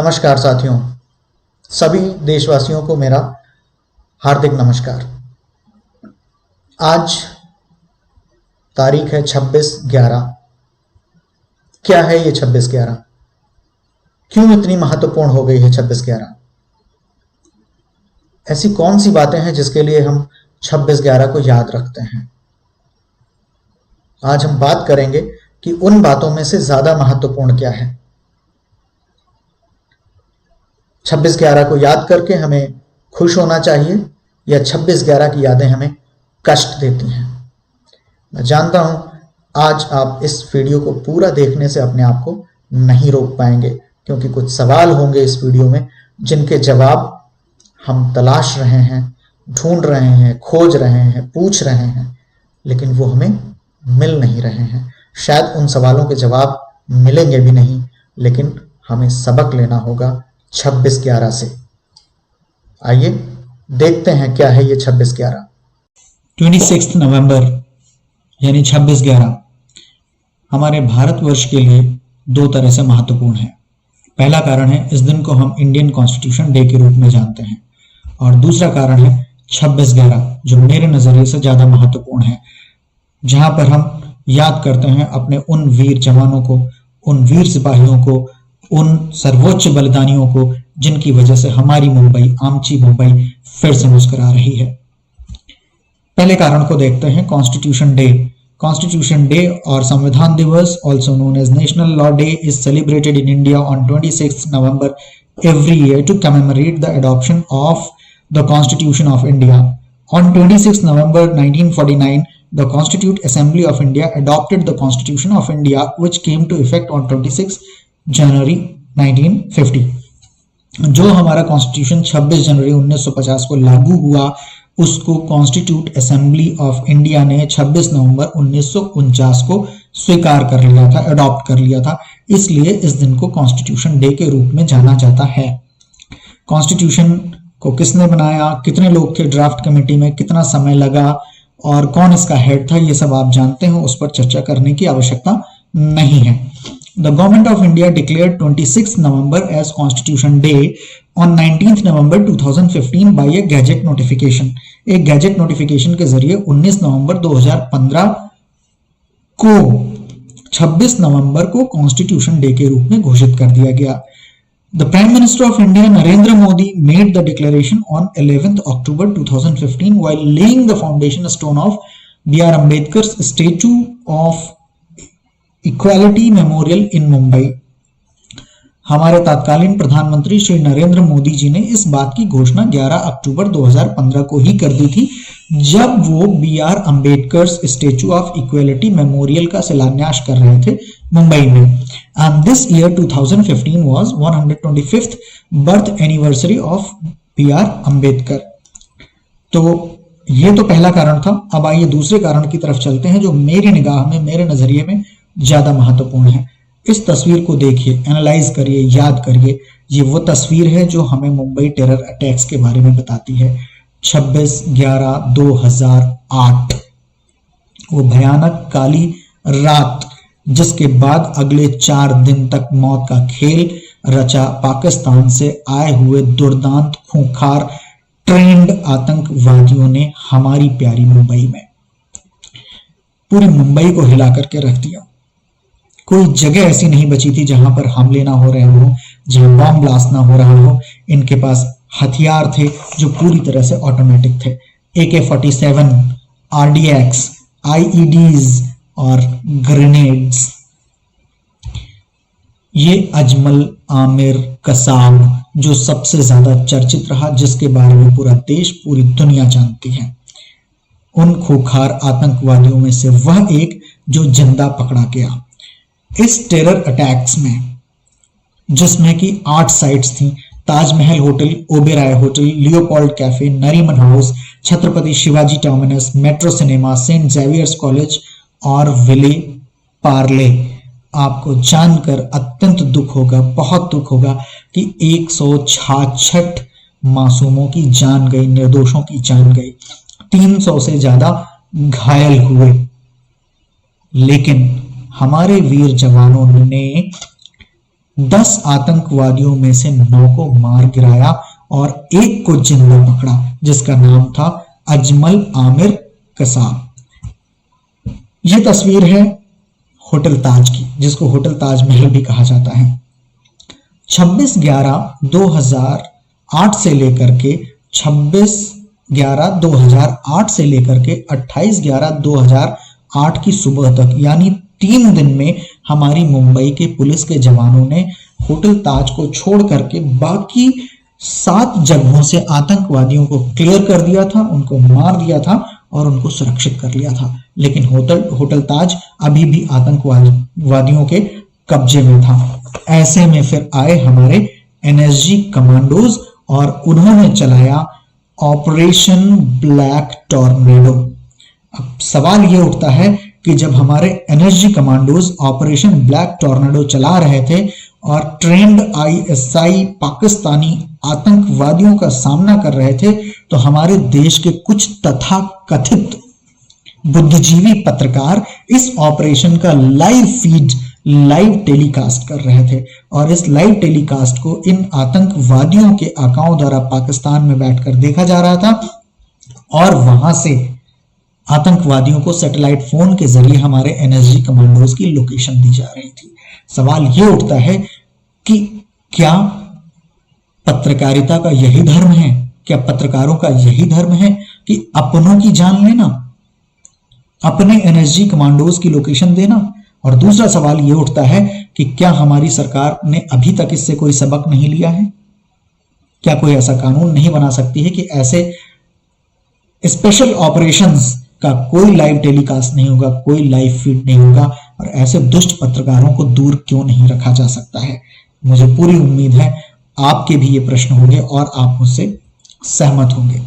नमस्कार साथियों, सभी देशवासियों को मेरा हार्दिक नमस्कार। आज तारीख है 26/11। क्या है ये 26/11? क्यों इतनी महत्वपूर्ण हो गई है 26/11? ऐसी कौन सी बातें हैं जिसके लिए हम 26/11 को याद रखते हैं? आज हम बात करेंगे कि उन बातों में से ज्यादा महत्वपूर्ण क्या है। 26/11 को याद करके हमें खुश होना चाहिए या 26/11 की यादें हमें कष्ट देती हैं। मैं जानता हूं आज आप इस वीडियो को पूरा देखने से अपने आप को नहीं रोक पाएंगे, क्योंकि कुछ सवाल होंगे इस वीडियो में जिनके जवाब हम तलाश रहे हैं, ढूंढ रहे हैं, खोज रहे हैं, पूछ रहे हैं, लेकिन वो हमें मिल नहीं रहे हैं। शायद उन सवालों के जवाब मिलेंगे भी नहीं, लेकिन हमें सबक लेना होगा 26/11 से। आइए देखते हैं क्या है ये 26/11। 26 नवंबर यानी 26/11 हमारे भारतवर्ष के लिए दो तरह से महत्वपूर्ण है। पहला कारण है, इस दिन को हम इंडियन कॉन्स्टिट्यूशन डे के रूप में जानते हैं, और दूसरा कारण है 26/11 जो मेरे नजरिए से ज्यादा महत्वपूर्ण है, जहां पर हम याद करते हैं अपने उन वीर जवानों को, उन वीर सिपाहियों को, उन सर्वोच्च बलिदानियों को जिनकी वजह से हमारी मुंबई, आमची मुंबई फिर से मुस्कुरा रही है। पहले कारण को देखते हैं, कॉन्स्टिट्यूशन डे। कॉन्स्टिट्यूशन डे और संविधान दिवस, also known as National Law Day, is celebrated in India on 26 November every year to commemorate the adoption of the Constitution of India. On 26 November 1949, the Constituent Assembly of India adopted the Constitution of India, which came to effect on 26 जनवरी 1950। जो हमारा constitution 26 जनवरी 1950 को लागू हुआ, उसको constitute assembly of India ने 26 नवंबर 1949 को स्वीकार कर लिया था, अडॉप्ट कर लिया था। इसलिए इस दिन को कॉन्स्टिट्यूशन डे के रूप में जाना जाता है। कॉन्स्टिट्यूशन को किसने बनाया, कितने लोग थे ड्राफ्ट कमेटी में, कितना समय लगा और कौन इसका हेड था, ये सब आप जानते हो, उस पर चर्चा करने की आवश्यकता नहीं है। The Government of India declared 26 November as Constitution Day on 19th November 2015 by a gazette notification। एक गैजेट नोटिफिकेशन के जरिए 19 नवंबर 2015 को 26 नवंबर को कॉन्स्टिट्यूशन डे के रूप में घोषित कर दिया गया। The Prime Minister of India Narendra Modi made the declaration on 11th October 2015 while laying the foundation stone of B.R. Ambedkar's statue of equality memorial in Mumbai. हमारे तत्कालीन प्रधानमंत्री श्री नरेंद्र मोदी जी ने इस बात की घोषणा 11 अक्टूबर 2015 को ही कर दी थी, जब वो B.R. Ambedkar statue of equality memorial का शिलान्यास कर रहे थे मुंबई में। And this year 2015 was 125th birth anniversary of B.R. Ambedkar. तो ये तो पहला कारण था। अब आइए दूसरे कारण की तरफ चलते हैं, जो मेरी निगाह में, मेरे नजरिए में ज्यादा महत्वपूर्ण है। इस तस्वीर को देखिए, एनालाइज करिए, याद करिए। ये वो तस्वीर है जो हमें मुंबई टेरर अटैक्स के बारे में बताती है। 26/11/2008 वो भयानक काली रात, जिसके बाद अगले 4 दिन तक मौत का खेल रचा पाकिस्तान से आए हुए दुर्दांत, खूंखार, ट्रेंड आतंकवादियों ने हमारी प्यारी मुंबई में। पूरी मुंबई को हिला करके रख दिया। कोई जगह ऐसी नहीं बची थी जहां पर हमले ना हो रहे हो, जहां बॉम्ब ब्लास्ट ना हो रहा हो। इनके पास हथियार थे जो पूरी तरह से ऑटोमेटिक थे। AK-47, RDX, IEDs और ग्रेनेड्स। ये अजमल आमिर कसाब जो सबसे ज्यादा चर्चित रहा, जिसके बारे में पूरा देश, पूरी दुनिया जानती है, उन खूंखार आतंकवादियों में से वह एक जो जिंदा पकड़ा गया। इस टेरर अटैक्स में, जिसमें कि 8 साइट्स थी, Taj Mahal hotel, Oberoi hotel, Leopold cafe, Nariman house, Chhatrapati Shivaji terminus, metro cinema, Saint Xavier's college और विले पार्ले। आपको जानकर अत्यंत दुख होगा, बहुत दुख होगा कि 166 मासूमों की जान गई, निर्दोषों की जान गई, 300 से ज्यादा घायल हुए। लेकिन हमारे वीर जवानों ने 10 आतंकवादियों में से 9 को मार गिराया और एक को जिंदा पकड़ा, जिसका नाम था अजमल आमिर कसाब। यह तस्वीर है होटल ताज की, जिसको होटल ताजमहल भी कहा जाता है। 26/11/2008 से लेकर के 26/11/2008 से लेकर के 28/11/2008 की सुबह तक, यानी 3 दिन में हमारी मुंबई के पुलिस के जवानों ने होटल ताज को छोड़ करके बाकी 7 जगहों से आतंकवादियों को क्लियर कर दिया था, उनको मार दिया था और उनको सुरक्षित कर लिया था। लेकिन होटल ताज अभी भी आतंकवादियों के कब्जे में था। ऐसे में फिर आए हमारे एनएसजी कमांडोज और उन्होंने चलाया ऑपरेशन ब्लैक टॉर्नेडो। अब सवाल यह उठता है कि जब हमारे NSG commandos operation black tornado चला रहे थे और ट्रेंड आईएसआई पाकिस्तानी आतंकवादियों का सामना कर रहे थे, तो हमारे देश के कुछ तथाकथित बुद्धिजीवी पत्रकार इस ऑपरेशन का लाइव टेलीकास्ट कर रहे थे और इस लाइव टेलीकास्ट को इन आतंकवादियों के आकाओं द्वारा पाकिस्तान में बैठकर देखा जा रहा था और वहां से आतंकवादियों को सैटेलाइट फोन के जरिए हमारे एनएसजी कमांडोज की लोकेशन दी जा रही थी। सवाल यह उठता है कि क्या पत्रकारिता का यही धर्म है? क्या पत्रकारों का यही धर्म है कि अपनों की जान लेना, अपने एनएसजी कमांडोज की लोकेशन देना? और दूसरा सवाल यह उठता है कि क्या हमारी सरकार ने अभी तक इससे कोई सबक नहीं लिया है? क्या कोई ऐसा कानून नहीं बना सकती है कि ऐसे स्पेशल ऑपरेशंस का कोई लाइव टेलीकास्ट नहीं होगा, कोई लाइव फीड नहीं होगा और ऐसे दुष्ट पत्रकारों को दूर क्यों नहीं रखा जा सकता है? मुझे पूरी उम्मीद है आपके भी ये प्रश्न होंगे और आप मुझसे सहमत होंगे।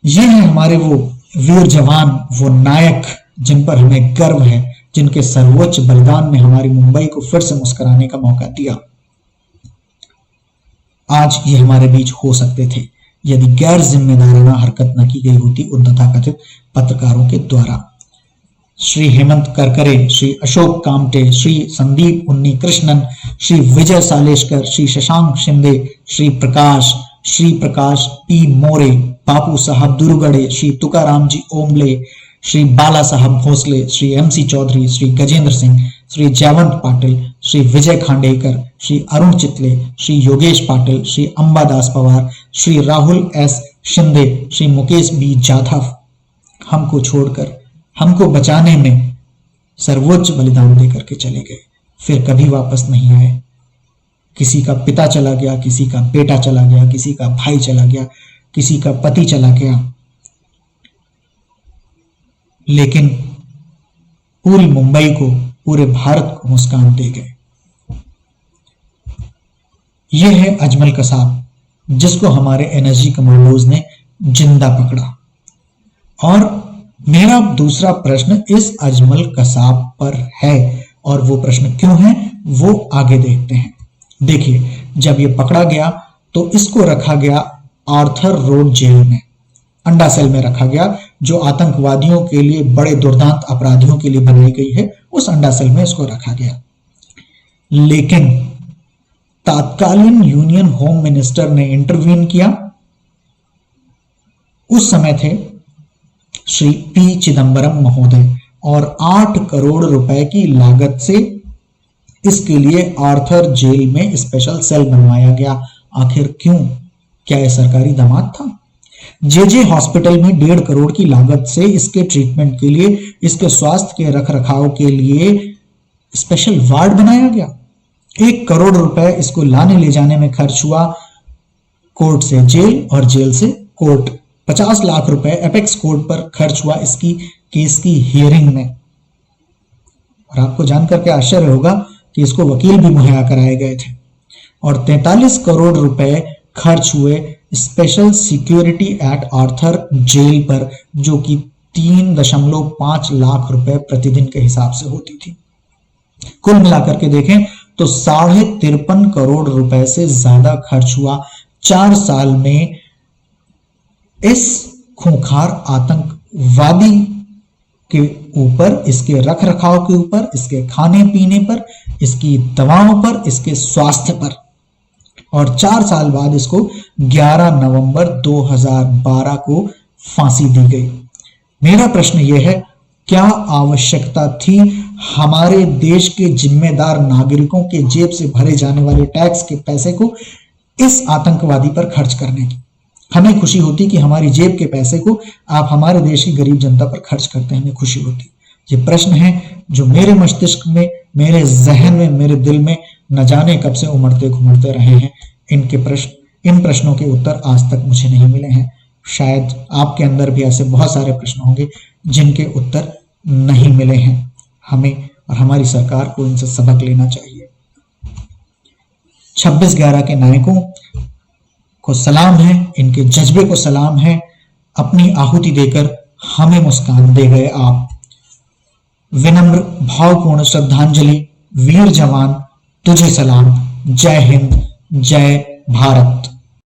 ये हैं हमारे वो वीर जवान, वो नायक जिन पर हमें गर्व है, जिनके सर्वोच्च बलिदान ने हमारी मुंबई को फिर से मुस्कुराने का मौका दिया। आज ये हमारे बीच हो सकते थे यदि गैर जिम्मेदाराना हरकत न की गई होती उन तथाकथित पत्रकारों के द्वारा। श्री हेमंत करकरे, श्री अशोक कामटे, श्री संदीप उन्नीकृष्णन, श्री विजय सालेशकर, श्री शशांक शिंदे, श्री प्रकाश पी मोरे, बापू साहब दुर्गड़े, श्री तुकाराम जी ओम्बले, श्री बाला साहब भोसले, श्री एमसी चौधरी, श्री गजेंद्र सिंह, श्री जयवंत पाटिल, श्री विजय खांडेकर, श्री अरुण चितले, श्री योगेश पाटिल, श्री अंबादास पवार, श्री राहुल एस शिंदे, श्री मुकेश बी जाधव हमको छोड़कर, हमको बचाने में सर्वोच्च बलिदान देकर के चले गए, फिर कभी वापस नहीं आए। किसी का पिता चला गया, किसी का बेटा चला गया, किसी का भाई चला गया, किसी का पति चला गया, लेकिन पूरी मुंबई को, पूरे भारत को मुस्कान दे गए। यह है अजमल कसाब, जिसको हमारे एनएसजी कमांडोज ने जिंदा पकड़ा। और मेरा दूसरा प्रश्न इस अजमल कसाब पर है, और वो प्रश्न क्यों है वो आगे देखते हैं। देखिए, जब ये पकड़ा गया तो इसको रखा गया आर्थर रोड जेल में, अंडा सेल में रखा गया, जो आतंकवादियों के लिए, बड़े दुर्दांत अपराधियों के लिए बनाई गई है, उस अंडा सेल में इसको रखा गया। लेकिन तत्कालीन यूनियन होम मिनिस्टर ने इंटरवीन किया। उस समय थे श्री पी चिदंबरम महोदय, और 8 करोड़ रुपए की लागत से इसके लिए आर्थर जेल में स्पेशल सेल बनवाया गया। आखिर क्यों? क्या यह सरकारी दामाद था? जेजे हॉस्पिटल में 1.5 करोड़ की लागत से इसके ट्रीटमेंट के लिए, इसके स्वास्थ्य के रखरखाव के लिए स्पेशल वार्ड बनाया गया। 1 करोड़ रुपए इसको लाने ले जाने में खर्च हुआ, कोर्ट से जेल और जेल से कोर्ट। 50 लाख रुपए एपेक्स कोर्ट पर खर्च हुआ इसकी केस की हियरिंग में। और आपको जानकर के आश्चर्य होगा कि इसको वकील भी मुहैया कराए गए थे। और 43 करोड़ रुपए खर्च हुए special security at Arthur jail पर, जो कि 3.5 लाख रुपए प्रतिदिन के हिसाब से होती थी। कुल मिलाकर के देखें तो 53.5 करोड़ रुपए से ज्यादा खर्च हुआ 4 साल में इस खूंखार आतंकवादी के ऊपर, इसके रख रखाव के ऊपर, इसके खाने पीने पर, इसकी दवाओं पर, इसके स्वास्थ्य पर। और 4 साल बाद इसको 11 नवंबर 2012 को फांसी दी गई। मेरा प्रश्न यह है, क्या आवश्यकता थी हमारे देश के जिम्मेदार नागरिकों के जेब से भरे जाने वाले टैक्स के पैसे को इस आतंकवादी पर खर्च करने की? हमें खुशी होती कि हमारी जेब के पैसे को आप हमारे देश की गरीब जनता पर खर्च करते हैं, हमें खुशी होती। ये प्रश्न है जो मेरे मस्तिष्क में, मेरे जहन में, मेरे दिल में न जाने कब से उमड़ते घुमड़ते रहे हैं। इन प्रश्नों के उत्तर आज तक मुझे नहीं मिले हैं। शायद आपके अंदर भी ऐसे बहुत सारे प्रश्न होंगे जिनके उत्तर नहीं मिले हैं। हमें और हमारी सरकार को इनसे सबक लेना चाहिए। 26/11 के नायकों को सलाम है, इनके जज्बे को सलाम है। अपनी आहुति देकर हमें मुस्कान दे गए आप। विनम्र भावपूर्ण श्रद्धांजलि। वीर जवान तुझे सलाम। जय हिंद, जय भारत।